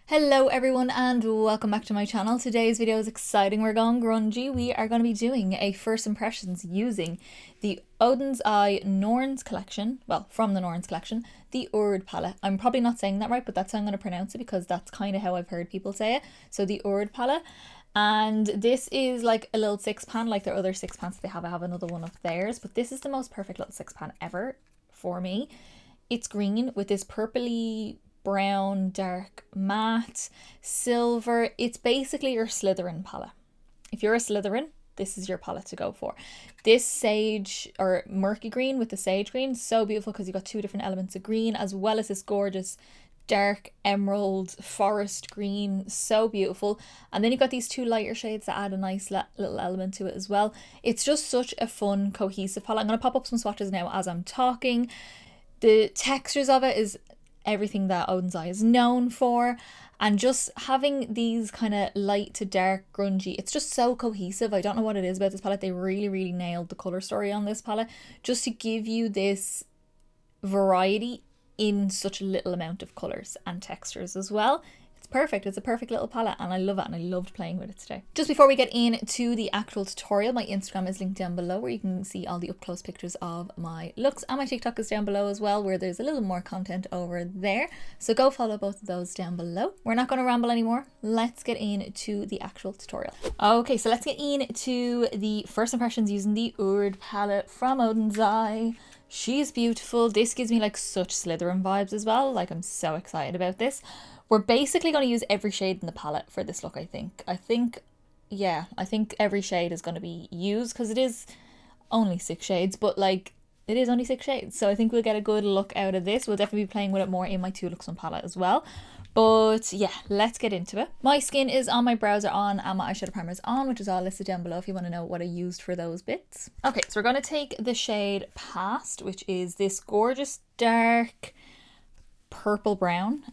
Hello everyone and welcome back to my channel. Today's video is exciting. We're going grungy. We are going to be doing a first impressions using the Odens'S Norns collection. Well, from the Norns collection, the Urd palette. I'm probably not saying that right, but that's how I'm going to pronounce it because that's kind of how I've heard people say it. So the Urd palette. And this is like a little six pan, like their other six pans they have. I have another one of theirs, but this is the most perfect little six pan ever for me. It's green with this purpley brown, dark matte, silver. It's basically your Slytherin palette. If you're a Slytherin, this is your palette to go for. This sage or murky green with the sage green, so beautiful because you've got two different elements of green as well as this gorgeous dark emerald forest green, so beautiful. And then you've got these two lighter shades that add a nice little element to it as well. It's just such a fun, cohesive palette. I'm going to pop up some swatches now as I'm talking. The textures of it is everything that Odens'S is known for, and just having these kind of light to dark grungy, it's just so cohesive. I don't know what it is about this palette. They really nailed the color story on this palette just to give you this variety in such a little amount of colors and textures as well. It's perfect. It's a perfect little palette and I love it, and I loved playing with it today. Just before we get into the actual tutorial, my Instagram is linked down below where you can see all the up close pictures of my looks, and my TikTok is down below as well where there's a little more content over there. So go follow both of those down below. We're not going to ramble anymore. Let's get into the actual tutorial. Okay, so let's get into the first impressions using the Urd palette from Odens'S. She's beautiful. This gives me like such Slytherin vibes as well. Like, I'm so excited about this. We're basically going to use every shade in the palette for this look, I think. I think every shade is going to be used because it is only 6 shades, but like, it is only 6 shades. So I think we'll get a good look out of this. We'll definitely be playing with it more in my 2 looks on palette as well. But yeah, let's get into it. My skin is on, my brows are on, and my eyeshadow primer is on, which is all listed down below if you want to know what I used for those bits. Okay, so we're going to take the shade Past, which is this gorgeous dark purple brown.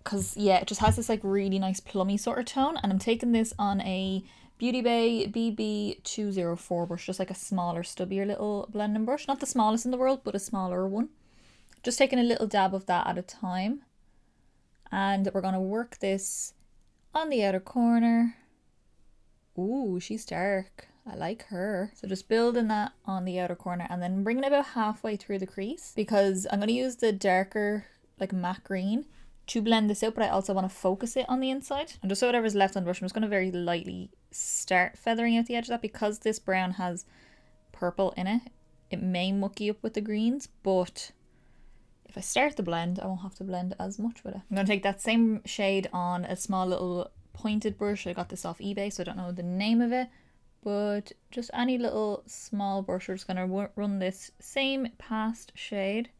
Because yeah, it just has this like really nice plummy sort of tone, and I'm taking this on a Beauty Bay BB204 brush, just like a smaller, stubbier little blending brush. Not the smallest in the world, but a smaller one. Just taking a little dab of that at a time. And we're going to work this on the outer corner. Ooh, she's dark. I like her. So just building that on the outer corner and then bringing it about halfway through the crease, because I'm going to use the darker like matte green to blend this out, but I also want to focus it on the inside. And just so whatever's left on the brush, I'm just going to very lightly start feathering out the edge of that, because this brown has purple in it. It may mucky up with the greens, but if I start the blend, I won't have to blend as much with it. I'm going to take that same shade on a small little pointed brush. I got this off eBay, so I don't know the name of it, but just any little small brush. We're just going to run this same Past shade,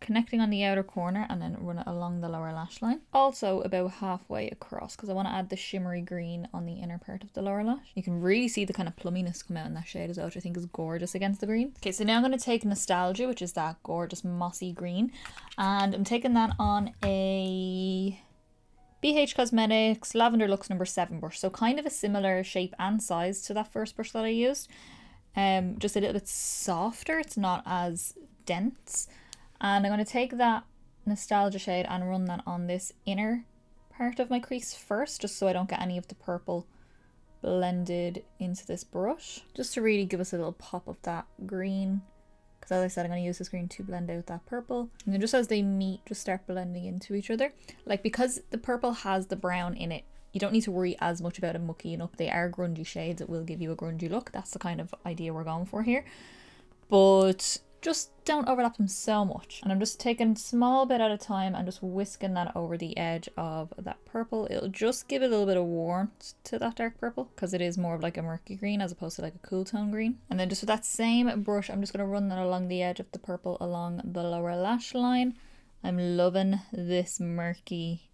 connecting on the outer corner, and then run it along the lower lash line. Also about halfway across, because I want to add the shimmery green on the inner part of the lower lash. You can really see the kind of plumminess come out in that shade as well, which I think is gorgeous against the green. Okay, so now I'm going to take Nostalgia, which is that gorgeous mossy green, and I'm taking that on a BH Cosmetics Lavender Luxe number 7 brush. So kind of a similar shape and size to that first brush that I used. Just a little bit softer. It's not as dense. And I'm going to take that Nostalgia shade and run that on this inner part of my crease first, just so I don't get any of the purple blended into this brush. Just to really give us a little pop of that green. Because as I said, I'm going to use this green to blend out that purple. And then just as they meet, just start blending into each other. Like, because the purple has the brown in it, you don't need to worry as much about it muckying up. They are grungy shades. It will give you a grungy look. That's the kind of idea we're going for here. But just don't overlap them so much. And I'm just taking a small bit at a time and just whisking that over the edge of that purple. It'll just give it a little bit of warmth to that dark purple, because it is more of like a murky green as opposed to like a cool tone green. And then just with that same brush, I'm just going to run that along the edge of the purple along the lower lash line. I'm loving this murky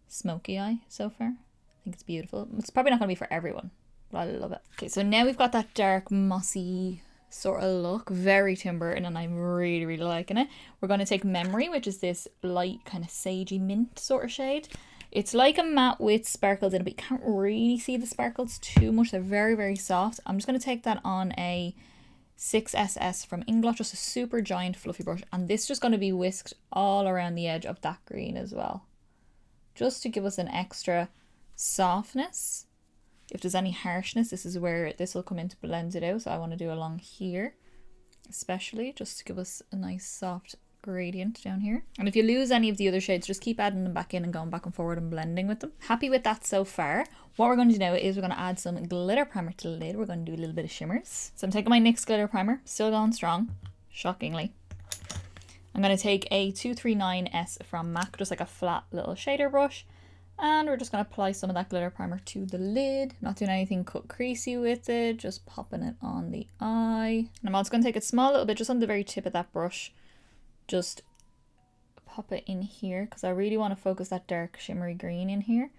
smoky eye so far. I think it's beautiful. It's probably not going to be for everyone, but I love it. Okay, so now we've got that dark mossy sort of look, very Tim Burton, and I'm really liking it. We're going to take Memory, which is this light kind of sagey mint sort of shade. It's like a matte with sparkles in it, but you can't really see the sparkles too much. They're very soft. I'm just going to take that on a 6SS from Inglot, just a super giant fluffy brush, and this is just going to be whisked all around the edge of that green as well. just to give us an extra softness. If there's any harshness, this is where this will come in to blend it out. So I want to do along here, especially just to give us a nice soft gradient down here. And if you lose any of the other shades, just keep adding them back in and going back and forward and blending with them. Happy with that so far. What we're going to do now is we're going to add some glitter primer to the lid. We're going to do a little bit of shimmers. So I'm taking my NYX glitter primer, still going strong, shockingly. I'm going to take a 239S from MAC, just like a flat little shader brush. And we're just going to apply some of that glitter primer to the lid. Not doing anything cut creasy with it, just popping it on the eye. And I'm also going to take a small little bit just on the very tip of that brush. Just pop it in here because I really want to focus that dark shimmery green in here.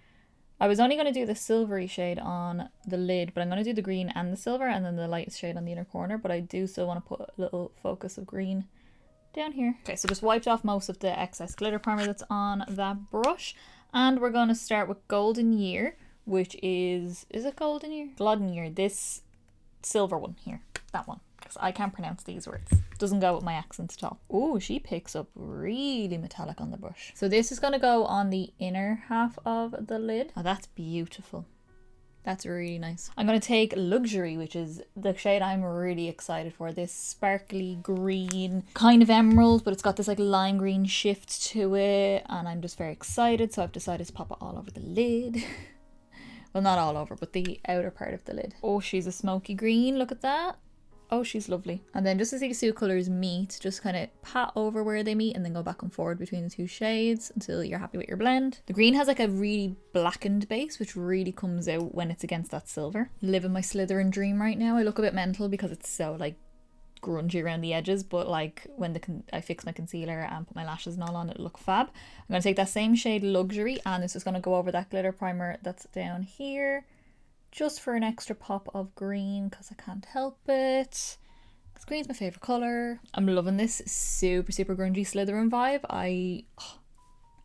I was only going to do the silvery shade on the lid, but I'm going to do the green and the silver and then the lightest shade on the inner corner. But I do still want to put a little focus of green down here. Okay, so just wiped off most of the excess glitter primer that's on that brush. And we're going to start with Golden Year, which is it Golden Year? Gloden Year, this silver one here, that one. Because I can't pronounce these words. Doesn't go with my accent at all. Oh, she picks up really metallic on the brush. So this is going to go on the inner half of the lid. Oh, that's beautiful. That's really nice. I'm going to take Luxury, which is the shade I'm really excited for. This sparkly green, kind of emerald, but it's got this like lime green shift to it. And I'm just very excited. So I've decided to pop it all over the lid. Well, not all over, but the outer part of the lid. Oh, she's a smoky green. Look at that. Oh, she's lovely. And then just as these two colours meet, just kind of pat over where they meet and then go back and forward between the two shades until you're happy with your blend. The green has like a really blackened base, which really comes out when it's against that silver. Living my Slytherin dream right now. I look a bit mental because it's so like grungy around the edges, but like when I fix my concealer and put my lashes and all on, it'll look fab. I'm going to take that same shade Luxury and this is going to go over that glitter primer that's down here. Just for an extra pop of green because I can't help it. Because green's my favourite colour. I'm loving this super, super grungy Slytherin vibe.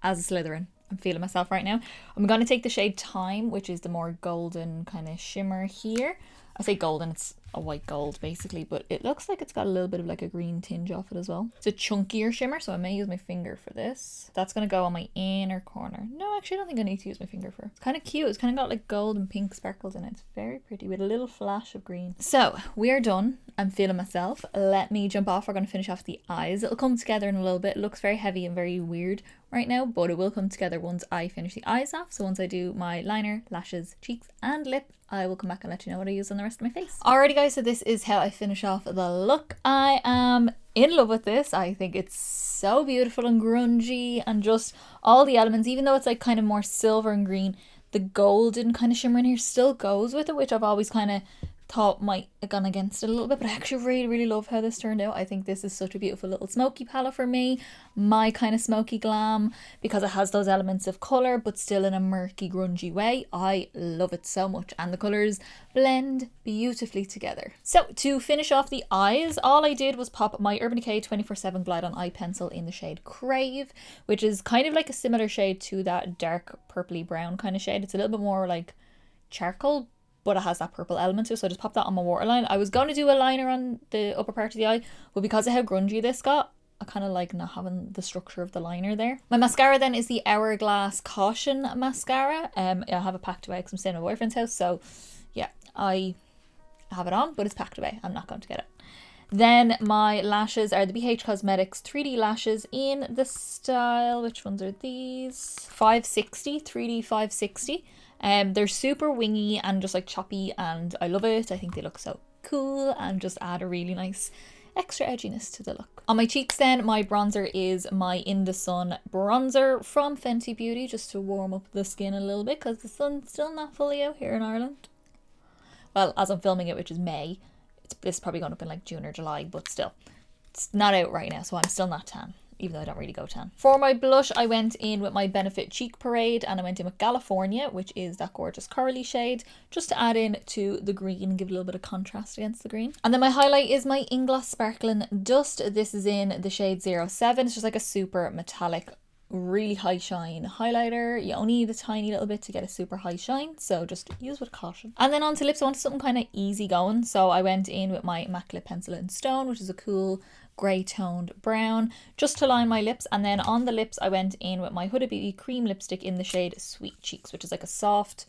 As a Slytherin, I'm feeling myself right now. I'm going to take the shade Time, which is the more golden kind of shimmer here. I say golden, it's a white gold basically, but it looks like it's got a little bit of like a green tinge off it as well. It's a chunkier shimmer, so I may use my finger for this. That's going to go on my inner corner. No, actually I don't think I need to use my finger for it. It's kind of cute. It's kind of got like gold and pink sparkles in it. It's very pretty with a little flash of green. So we are done. I'm feeling myself. Let me jump off. We're going to finish off the eyes. It'll come together in a little bit. It looks very heavy and very weird right now, but it will come together once I finish the eyes off. So once I do my liner, lashes, cheeks and lip, I will come back and let you know what I use on the rest of my face. Alrighty guys, so this is how I finish off the look. I am in love with this. I think it's so beautiful and grungy and just all the elements, even though it's like kind of more silver and green, the golden kind of shimmer in here still goes with it, which I've always kind of thought might have gone against it a little bit, but I actually really, really love how this turned out. I think this is such a beautiful little smoky palette for me, my kind of smoky glam, because it has those elements of colour but still in a murky grungy way. I love it so much and the colours blend beautifully together. So to finish off the eyes, all I did was pop my Urban Decay 24/7 Glide On Eye Pencil in the shade Crave, which is kind of like a similar shade to that dark purpley brown kind of shade. It's a little bit more like charcoal, but it has that purple element to it, so I just popped that on my waterline. I was going to do a liner on the upper part of the eye, but because of how grungy this got, I kind of like not having the structure of the liner there. My mascara then is the Hourglass Caution Mascara. I have it packed away because I'm staying at my boyfriend's house, so yeah, I have it on, but it's packed away. I'm not going to get it. Then my lashes are the BH Cosmetics 3D lashes in the style, which ones are these? 560, 3D 560. They're super wingy and just like choppy and I love it. I think they look so cool and just add a really nice extra edginess to the look. On my cheeks then, my bronzer is my In The Sun bronzer from Fenty Beauty, just to warm up the skin a little bit because the sun's still not fully out here in Ireland. Well, as I'm filming it, which is May, this is probably going up in like June or July, but still, it's not out right now, so I'm still not tan, even though I don't really go tan. For my blush, I went in with my Benefit Cheek Parade and I went in with Galifornia, which is that gorgeous corally shade, just to add in to the green and give a little bit of contrast against the green. And then my highlight is my Inglot Sparkling Dust. This is in the shade 07. It's just like a super metallic, really high shine highlighter. You only need a tiny little bit to get a super high shine, so just use with caution. And then onto lips, I wanted something kind of easy going, so I went in with my MAC Lip Pencil in Stone, which is a cool grey toned brown, just to line my lips. And then on the lips I went in with my Huda Beauty cream lipstick in the shade Sweet Cheeks, which is like a soft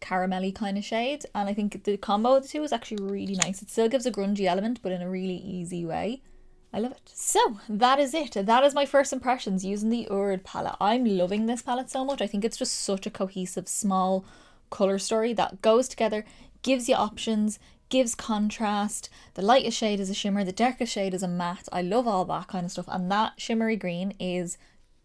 caramelly kind of shade, and I think the combo of the two is actually really nice. It still gives a grungy element but in a really easy way. I love it. So that is it. That is my first impressions using the Urd palette. I'm loving this palette so much. I think it's just such a cohesive small colour story that goes together, gives you options, gives contrast. The lightest shade is a shimmer, the darkest shade is a matte. I love all that kind of stuff, and that shimmery green is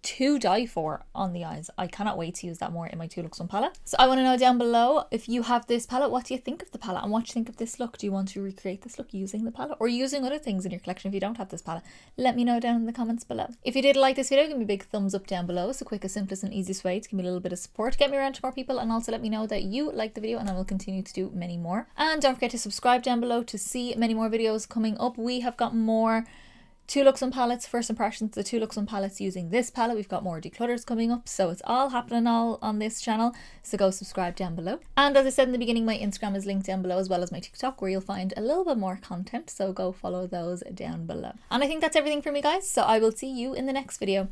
to die for on the eyes. I cannot wait to use that more in my 2 Looks One palette. So I want to know down below, if you have this palette, what do you think of the palette and what do you think of this look? Do you want to recreate this look using the palette or using other things in your collection if you don't have this palette? Let me know down in the comments below. If you did like this video, give me a big thumbs up down below. It's the quickest, simplest and easiest way to give me a little bit of support, get me around to more people, and also let me know that you liked the video, and I will continue to do many more. And don't forget to subscribe down below to see many more videos coming up. We have got more 2 Looks One palettes, first impressions, the 2 Looks One palettes using this palette. We've got more declutters coming up, so it's all happening all on this channel, so go subscribe down below. And as I said in the beginning, my Instagram is linked down below, as well as my TikTok, where you'll find a little bit more content, so go follow those down below. And I think that's everything for me, guys, so I will see you in the next video.